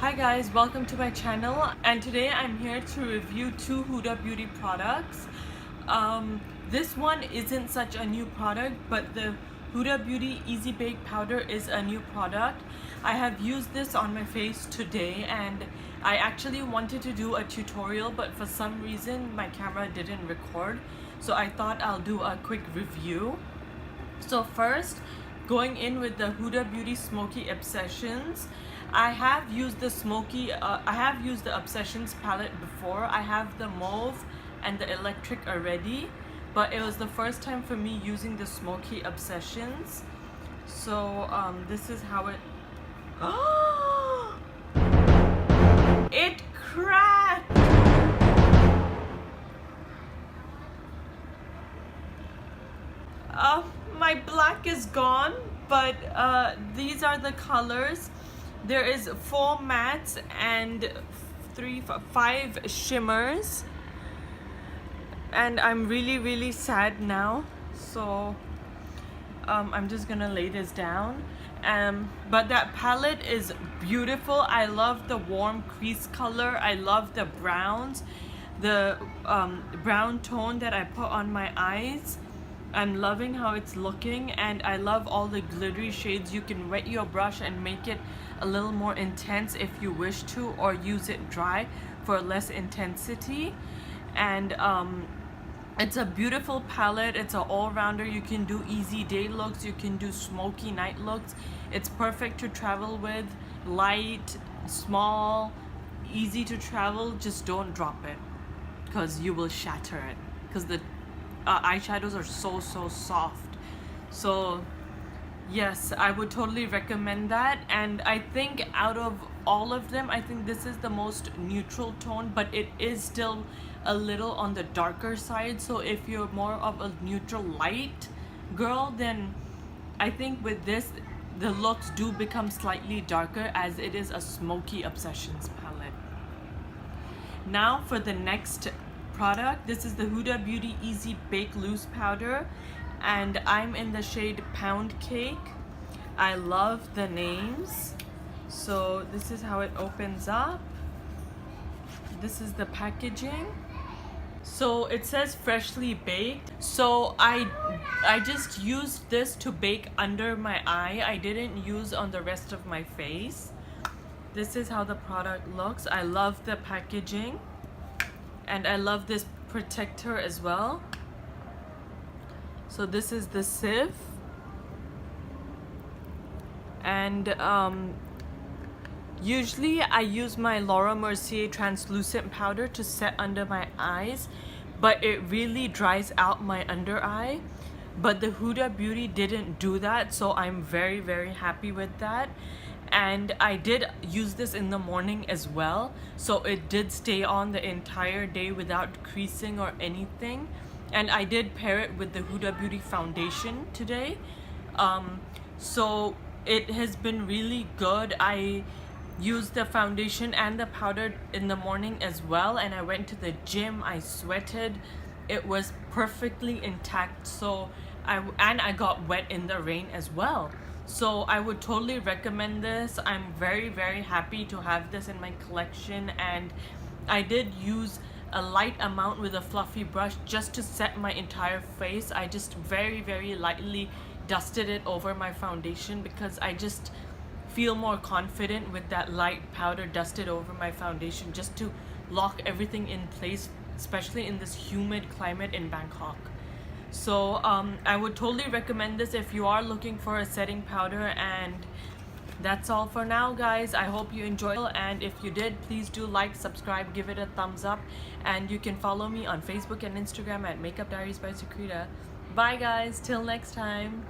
Hi guys, welcome to my channel, and today I'm here to review two Huda Beauty products. This one isn't such a new product, but the Huda Beauty Easy Bake powder is a new product. I have used this on my face today, and I actually wanted to do a tutorial, but for some reason my camera didn't record, so I thought I'll do a quick review. So first, going in with the Huda Beauty Smoky Obsessions. I have used the Obsessions palette before. I have the mauve and the electric already, but it was the first time for me using the Smoky Obsessions. So this is how it. Oh, it cracked. My black is gone, but these are the colors. There is 4 mattes and 5 shimmers, and I'm really sad now, so I'm just gonna lay this down. But that palette is beautiful. I love the warm crease color. I love the browns, the brown tone that I put on my eyes. I'm loving how it's looking, and I love all the glittery shades. You can wet your brush and make it a little more intense if you wish to, or use it dry for less intensity. And it's a beautiful palette. It's an all-rounder. You can do easy day looks, you can do smoky night looks. It's perfect to travel with. Light, small, easy to travel. Just don't drop it, because you will shatter it, because the eyeshadows are so soft. So yes, I would totally recommend that. And I think out of all of them, I think this is the most neutral tone, but it is still a little on the darker side. So if you're more of a neutral light girl, then I think with this the looks do become slightly darker, as it is a Smoky Obsessions palette. Now for the next product, this is the Huda Beauty Easy Bake Loose Powder, and I'm in the shade Pound Cake. I love the names. So this is how it opens up. This is the packaging. So it says freshly baked. So I just used this to bake under my eye. I didn't use on the rest of my face. This is how the product looks. I love the packaging, and I love this protector as well. So this is the sieve, and usually I use my Laura Mercier translucent powder to set under my eyes, but it really dries out my under eye. But the Huda Beauty didn't do that, so I'm very happy with that. And I did use this in the morning as well, so it did stay on the entire day without creasing or anything. And I did pair it with the Huda Beauty foundation today, so it has been really good. I used the foundation and the powder in the morning as well, and I went to the gym. I sweated. It was perfectly intact. So I got wet in the rain as well. So I would totally recommend this. I'm very happy to have this in my collection, and I did use a light amount with a fluffy brush just to set my entire face. I just very lightly dusted it over my foundation, because I just feel more confident with that light powder dusted over my foundation, just to lock everything in place, especially in this humid climate in Bangkok. So I would totally recommend this if you are looking for a setting powder. And that's all for now, guys. I hope you enjoyed, and if you did, please do like, subscribe, give it a thumbs up, and you can follow me on Facebook and Instagram at Makeup Diaries by Sukrita. Bye guys, till next time.